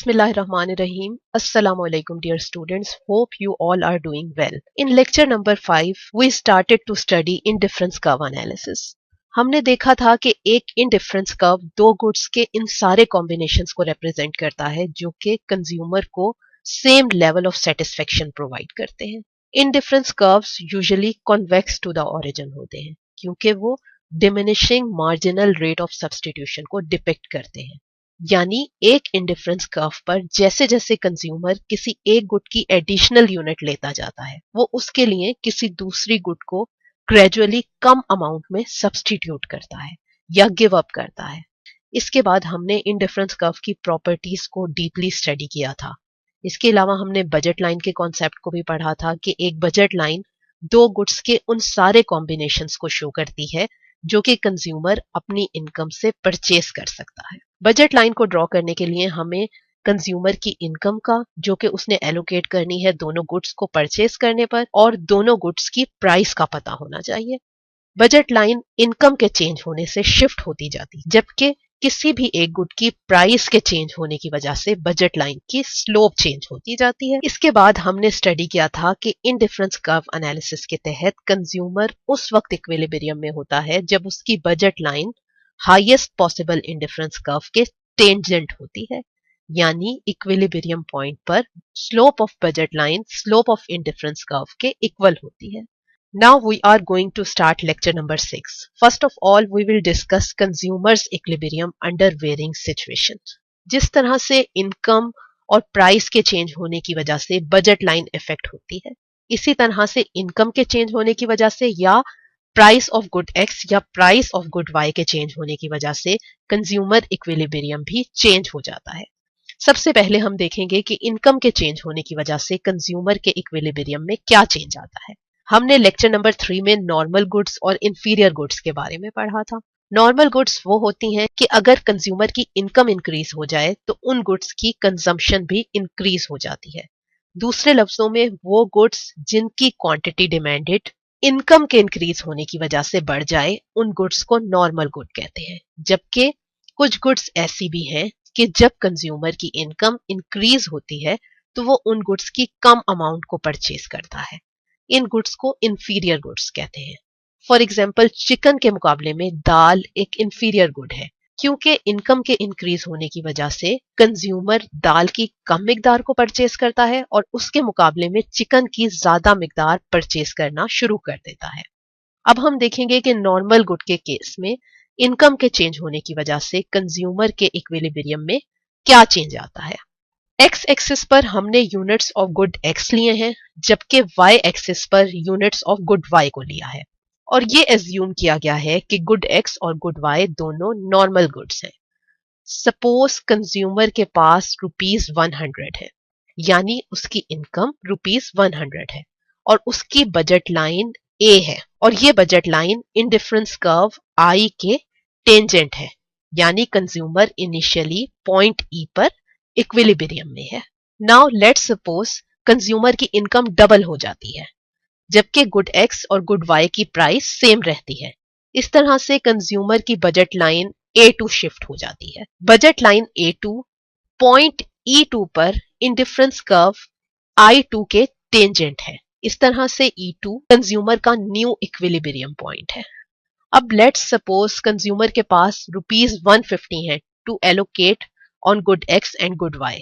Bismillahirrahmanirrahim. Assalamu alaikum dear students. Hope you all are doing well. In lecture number 5, we started to study indifference curve analysis. हमने देखा था कि एक indifference curve दो goods के इन सारे कॉम्बिनेशंस को रिप्रेजेंट करता है जो कि कंज्यूमर को same level of satisfaction provide करते हैं. Indifference curves usually convex to the origin होते हैं क्योंकि वो diminishing marginal rate of substitution को डिपिक्ट करते हैं. यानी एक इंडिफरेंस कर्व पर जैसे जैसे कंज्यूमर किसी एक गुड की एडिशनल यूनिट लेता जाता है वो उसके लिए किसी दूसरी गुड को ग्रेजुअली कम अमाउंट में सब्स्टिट्यूट करता है या गिव अप करता है. इसके बाद हमने इंडिफरेंस कर्व की प्रॉपर्टीज को डीपली स्टडी किया था. इसके अलावा हमने बजट लाइन के कॉन्सेप्ट को भी पढ़ा था कि एक बजट लाइन दो गुड्स के उन सारे कॉम्बिनेशंस को शो करती है जो कि कंज्यूमर अपनी इनकम से परचेस कर सकता है. बजट लाइन को ड्रॉ करने के लिए हमें कंज्यूमर की इनकम का जो कि उसने एलोकेट करनी है दोनों गुड्स को परचेस करने पर और दोनों गुड्स की प्राइस का पता होना चाहिए. बजट लाइन इनकम के चेंज होने से शिफ्ट होती जाती है जबकि किसी भी एक गुड की प्राइस के चेंज होने की वजह से बजट लाइन की स्लोप चेंज होती जाती है. इसके बाद हमने स्टडी किया था कि इंडिफरेंस कर्व एनालिसिस के तहत कंज्यूमर उस वक्त इक्विलिब्रियम में होता है जब उसकी budget line highest possible indifference curve के टेंजेंट होती है. यानी इक्विलिब्रियम पॉइंट पर slope of budget line slope of indifference curve के इक्वल होती है. Now we are going to start lecture number 6. First of all, we will discuss consumers equilibrium under varying situations. जिस तरह से इनकम और price के change होने की वजह से बजट लाइन इफेक्ट होती है, इसी तरह से इनकम के चेंज होने की वजह से या प्राइस ऑफ गुड एक्स या प्राइस ऑफ गुड वाई के चेंज होने की वजह से कंज्यूमर इक्विलिब्रियम भी चेंज हो जाता है. सबसे पहले हम देखेंगे कि इनकम के चेंज होने की वजह से कंज्यूमर के इक्विलिब्रियम में क्या चेंज आता है. हमने लेक्चर नंबर 3 में नॉर्मल गुड्स और इंफीरियर गुड्स के बारे में पढ़ा था. नॉर्मल गुड्स वो होती हैं कि अगर कंज्यूमर की इनकम इंक्रीज हो जाए तो उन गुड्स की कंजम्पशन भी इंक्रीज हो जाती है. दूसरे लफ्जों में वो गुड्स जिनकी क्वांटिटी डिमांडेड इनकम के इंक्रीज होने की वजह से बढ़ जाए उन गुड्स को नॉर्मल गुड कहते हैं. जबकि कुछ गुड्स ऐसी भी हैं कि जब कंज्यूमर की इनकम इंक्रीज होती है तो वो उन गुड्स की कम अमाउंट को परचेज करता है. इन गुड्स को इंफीरियर गुड्स कहते हैं. फॉर एग्जाम्पल चिकन के मुकाबले में दाल एक इंफीरियर गुड है क्योंकि इनकम के इंक्रीज होने की वजह से कंज्यूमर दाल की कम मिकदार को परचेज करता है और उसके मुकाबले में चिकन की ज्यादा मिकदार परचेज करना शुरू कर देता है. अब हम देखेंगे कि नॉर्मल गुड के केस में इनकम के चेंज होने की वजह से कंज्यूमर के इक्विलिब्रियम में क्या चेंज आता है. एक्स एक्सिस पर हमने यूनिट्स ऑफ गुड एक्स लिए हैं जबकि वाई एक्सिस पर यूनिट्स ऑफ गुड वाई को लिया है और ये एज्यूम किया गया है कि गुड एक्स और गुड वाई दोनों नॉर्मल गुड्स हैं. सपोज कंज्यूमर के पास ₹100 है यानी उसकी इनकम ₹100 है और उसकी बजट लाइन ए है और ये बजट लाइन इंडिफरेंस कर्व आई के टेंजेंट है यानी कंज्यूमर इनिशियली पॉइंट ई पर इक्विलिब्रियम में है. नाउ लेट्स सपोज कंज्यूमर की इनकम डबल हो जाती है जबकि गुड एक्स और गुड वाई की प्राइस सेम रहती है. इस तरह से कंज्यूमर की बजट लाइन A2 शिफ्ट हो जाती है. Budget line A2 point E2 पर इंडिफरेंस कर्व I2 के टेंजेंट है. इस तरह से E2 कंज्यूमर का न्यू इक्विलिब्रियम पॉइंट है. अब लेट्स सपोज कंज्यूमर के पास ₹150 है to allocate on good X and good Y.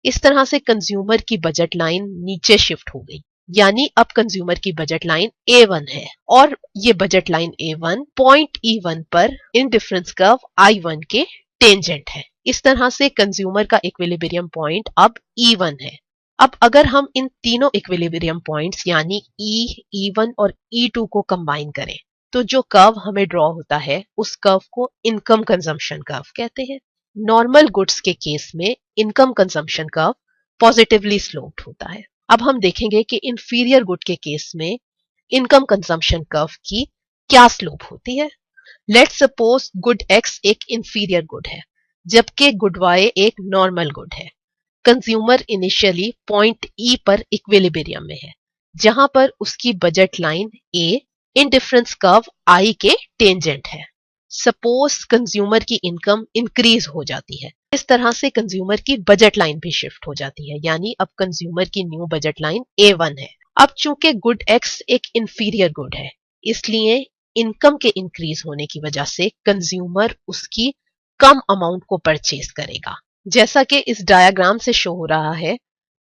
इस तरह से कंज्यूमर की बजट लाइन नीचे शिफ्ट हो गई यानी अब कंज्यूमर की बजट लाइन A1 है और ये budget line A1 point E1 पर इंडिफरेंस कर्व I1 के टेंजेंट है. इस तरह से कंज्यूमर का इक्विलिब्रियम पॉइंट अब E1 है. अब अगर हम इन तीनों इक्विलिब्रियम पॉइंट्स यानी E, E1 और E2 को कंबाइन करें तो जो कर्व हमें ड्रॉ होता है उस कर्व को इनकम कंजम्पशन कर्व कहते हैं. नॉर्मल गुड्स के केस में income consumption curve positively sloped होता है. अब हम देखेंगे कि इंफीरियर गुड के केस में इनकम कंजम्पशन कर्व की क्या स्लोप होती है. लेट्स सपोज गुड एक्स एक इंफीरियर गुड है जबकि गुड वाई एक नॉर्मल गुड है. कंज्यूमर इनिशियली पॉइंट ई पर इक्विलिब्रियम में है जहां पर उसकी बजट लाइन ए इंडिफरेंस कर्व आई के टेंजेंट है. सपोज कंज्यूमर की इनकम इंक्रीज हो जाती है, इस तरह से कंज्यूमर की बजट लाइन भी शिफ्ट हो जाती है, यानी अब कंज्यूमर की न्यू बजट लाइन A1 है। अब चूंकि गुड एक्स एक इंफीरियर गुड है, इसलिए इनकम के इंक्रीज होने की वजह से कंज्यूमर उसकी कम अमाउंट को परचेज करेगा। जैसा कि इस डायग्राम से शो हो रहा है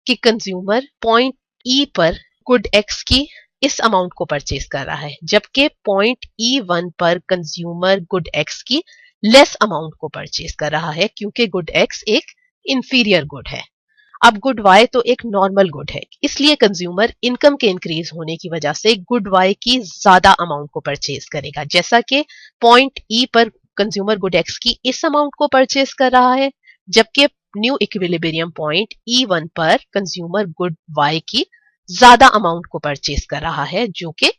कि कंज्यूमर पॉइंट ई पर गुड एक्स की इस अमाउंट को परचेज कर रहा है, जबकि पॉइंट E1 पर कंज्यूमर गुड एक्स की लेस अमाउंट को परचेज कर रहा है, क्योंकि गुड एक्स एक इंफीरियर गुड है। अब गुड वाई तो एक नॉर्मल गुड है, इसलिए कंज्यूमर इनकम के इंक्रीज होने की वजह से गुड वाई की ज्यादा अमाउंट को परचेज करेगा। जैसा कि पॉइंट ई पर कंज्यूमर गुड एक्स की इस अमाउंट को परचेज कर रहा है, जबकि न्यू इक्विलिब्रियम पॉइंट E1 पर कंज्यूमर गुड वाई की ज्यादा अमाउंट को परचेज कर रहा है, जो कि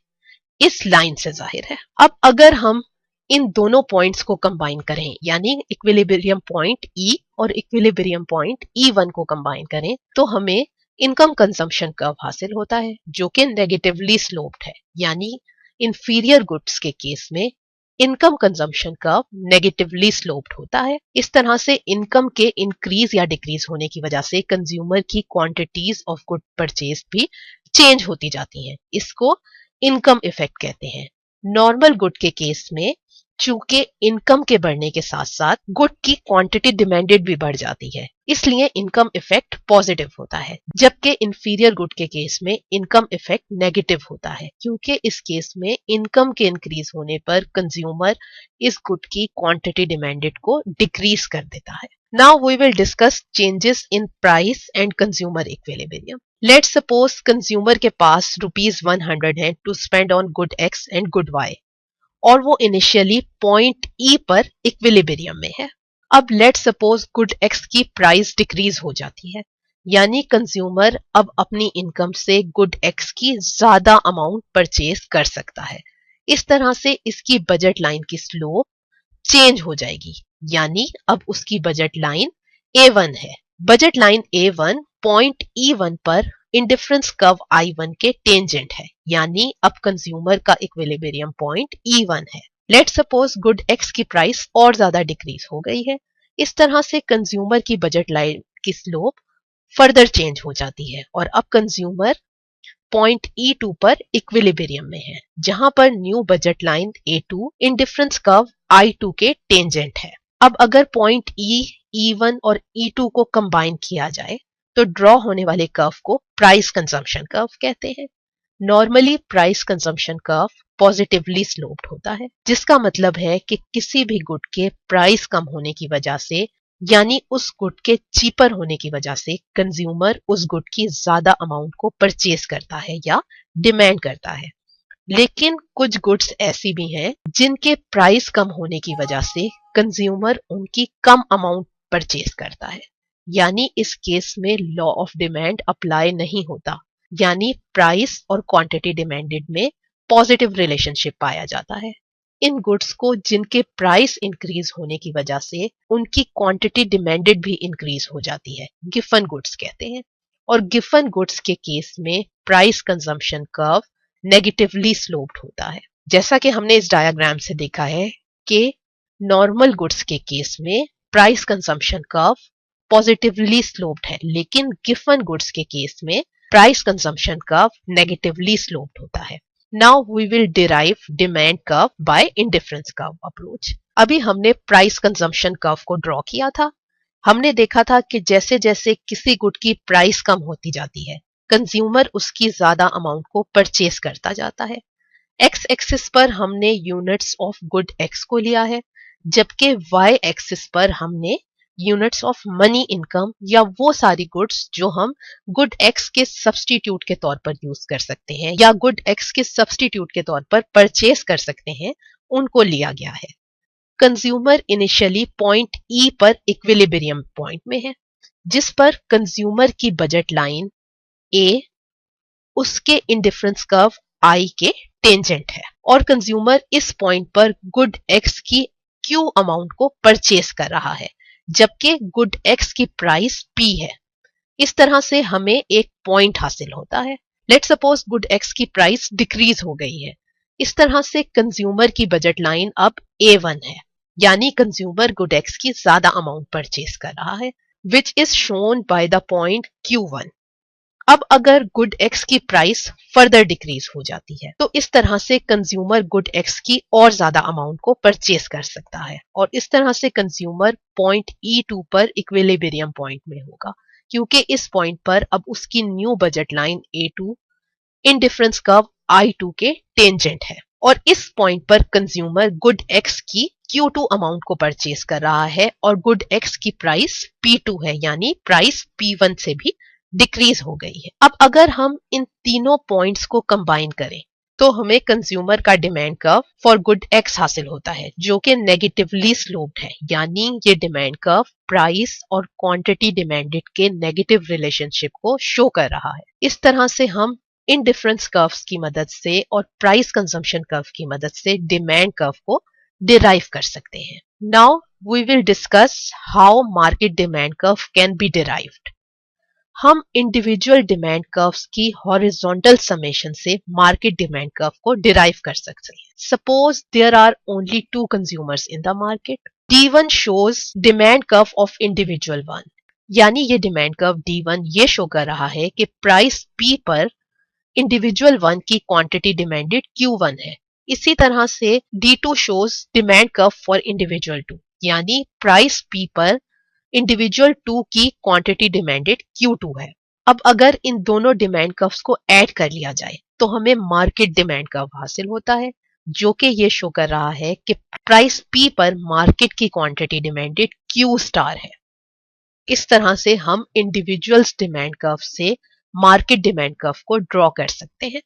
इस लाइन से जाहिर है। अब अगर हम इन दोनों पॉइंट्स को कंबाइन करें, यानी इक्विलिब्रियम पॉइंट E और इक्विलिब्रियम पॉइंट E1 को कंबाइन करें, तो हमें इनकम कंजम्पशन कर्व हासिल होता है, जो कि नेगेटिवली स्लोप्ड है। यानी इंफीरियर गुड्स के केस में income consumption curve negatively sloped होता है। इस तरह से इनकम के इंक्रीज या डिक्रीज होने की वजह से कंज्यूमर की क्वांटिटीज ऑफ गुड परचेज भी चेंज होती जाती हैं। इसको इनकम इफेक्ट कहते हैं। नॉर्मल गुड के केस में चूंकि इनकम के बढ़ने के साथ साथ गुड की क्वांटिटी डिमांडेड भी बढ़ जाती है, इसलिए इनकम इफेक्ट पॉजिटिव होता है, जबकि इंफीरियर गुड के केस में इनकम इफेक्ट नेगेटिव होता है, क्योंकि इस केस में इनकम के इंक्रीज होने पर कंज्यूमर इस गुड की क्वांटिटी डिमांडेड को डिक्रीज कर देता है। Now we will discuss changes in price and consumer equilibrium. Let's suppose consumer के पास ₹100 है to spend on good X and good Y, और वो इनिशियली पॉइंट E पर इक्विलिब्रियम में है। अब लेट्स सपोज गुड X की प्राइस डिक्रीज हो जाती है, यानी कंज्यूमर अब अपनी इनकम से गुड X की ज्यादा अमाउंट परचेज कर सकता है। इस तरह से इसकी बजट लाइन की स्लोप चेंज हो जाएगी, यानी अब उसकी बजट लाइन A1 है। Budget line A1 point E1 पर इंडिफरेंस कर्व I1 के टेंजेंट है, यानी अब कंज्यूमर का इक्विलिब्रियम पॉइंट E1 है। लेट्स सपोज गुड X की प्राइस और ज्यादा डिक्रीज हो गई है। इस तरह से कंज्यूमर की बजट लाइन की स्लोप फर्दर चेंज हो जाती है, और अब कंज्यूमर पॉइंट E2 पर इक्विलिब्रियम में है, जहां पर new budget line A2 indifference curve I2 के टेंजेंट है। अब अगर पॉइंट E, E1 और E2 को कंबाइन किया जाए तो ड्रॉ होने वाले कर्व को प्राइस कंजम्पशन कर्व कहते हैं। Normally price consumption curve positively sloped होता है, जिसका मतलब है कि किसी भी गुड के प्राइस कम होने की वजह से, यानी उस गुड के चीपर होने की वजह से, कंज्यूमर उस गुड की ज्यादा अमाउंट को परचेज करता है या डिमांड करता है। लेकिन कुछ गुड्स ऐसी भी हैं जिनके प्राइस कम होने की वजह से कंज्यूमर उनकी कम अमाउंट परचेज करता है, यानी इस केस में लॉ ऑफ डिमांड अप्लाई नहीं होता, यानी प्राइस और क्वांटिटी डिमांडेड में पॉजिटिव रिलेशनशिप पाया जाता है। इन गुड्स को जिनके प्राइस इंक्रीज होने की वजह से उनकी क्वांटिटी डिमांडेड भी इंक्रीज हो जाती है, गिफन गुड्स कहते हैं। और गिफन गुड्स के केस में price consumption curve negatively sloped होता है। जैसा कि हमने इस डायग्राम से देखा है कि नॉर्मल गुड्स के केस में price consumption curve positively sloped है, लेकिन गिफन गुड्स के केस में price consumption curve negatively sloped होता है। Now we will derive demand curve by indifference curve approach. अभी हमने प्राइस कंजम्पशन कर्व को ड्रॉ किया था। हमने देखा था कि जैसे जैसे किसी गुड की प्राइस कम होती जाती है, कंज्यूमर उसकी ज्यादा अमाउंट को परचेज करता जाता है। एक्स एक्सिस पर हमने यूनिट्स ऑफ गुड एक्स को लिया है, जबकि वाई एक्सिस पर हमने यूनिट्स ऑफ मनी इनकम या वो सारी गुड्स जो हम गुड एक्स के सब्स्टिट्यूट के तौर पर यूज कर सकते हैं या गुड एक्स के सब्स्टिट्यूट के तौर पर परचेज कर सकते हैं, उनको लिया गया है। कंज्यूमर इनिशियली पॉइंट ई पर इक्विलिब्रियम पॉइंट में है, जिस पर कंज्यूमर की बजट लाइन ए उसके इंडिफरेंस कर्व आई के टेंजेंट है, और कंज्यूमर इस पॉइंट पर गुड एक्स की क्यू अमाउंट को परचेज कर रहा है, जबकि गुड एक्स की प्राइस पी है। इस तरह से हमें एक पॉइंट हासिल होता है। लेट्स सपोज गुड एक्स की प्राइस डिक्रीज हो गई है, इस तरह से कंज्यूमर की बजट लाइन अब A1 है, यानी कंज्यूमर गुड एक्स की ज्यादा अमाउंट परचेज कर रहा है, which is shown by the point Q1। अब अगर गुड एक्स की प्राइस फर्दर डिक्रीज हो जाती है तो इस तरह से कंज्यूमर गुड एक्स की और ज्यादा अमाउंट को परचेज कर सकता है, और इस तरह से कंज्यूमर पॉइंट E2 पर इक्विलिब्रियम पॉइंट में होगा, क्योंकि इस पॉइंट पर अब उसकी new budget line A2 in difference curve I2 के टेंजेंट है, और इस पॉइंट पर कंज्यूमर गुड एक्स की Q2 अमाउंट को परचेज कर रहा है, और गुड एक्स की प्राइस P2 है, यानी प्राइस P1 से भी डिक्रीज हो गई है। अब अगर हम इन तीनों पॉइंट्स को कंबाइन करें तो हमें कंज्यूमर का demand curve for good x हासिल होता है, जो कि नेगेटिवली स्लोप्ड है, यानी ये डिमांड कर्व प्राइस और क्वांटिटी डिमांडेड के नेगेटिव रिलेशनशिप को शो कर रहा है। इस तरह से हम इन डिफरेंस कर्व्स की मदद से और प्राइस कंजम्पशन कर्व की मदद से डिमांड कर्व को डिराइव कर सकते हैं। Now we will discuss how market demand curve can be derived. हम इंडिविजुअल डिमांड कर्व्स की हॉरिजॉन्टल समेशन से मार्केट डिमांड कर्व को डिराइव कर सकते हैं। Suppose there are only 2 consumers in the market. D1 shows demand curve of individual one, यानी ये demand curve D1 ये शो कर रहा है कि प्राइस P पर इंडिविजुअल वन की क्वांटिटी डिमांडेड Q1 है। इसी तरह से D2 shows demand curve for individual 2, यानी प्राइस P पर इंडिविजुअल 2 की क्वांटिटी डिमांडेड Q2 है। अब अगर इन दोनों डिमांड कर्व्स को ऐड कर लिया जाए तो हमें मार्केट डिमांड कर्व हासिल होता है, जो कि ये शो कर रहा है कि प्राइस P पर मार्केट की क्वांटिटी डिमांडेड Q स्टार है। इस तरह से हम इंडिविजुअल्स डिमांड कर्व से मार्केट डिमांड कर्व को ड्रॉ कर सकते हैं।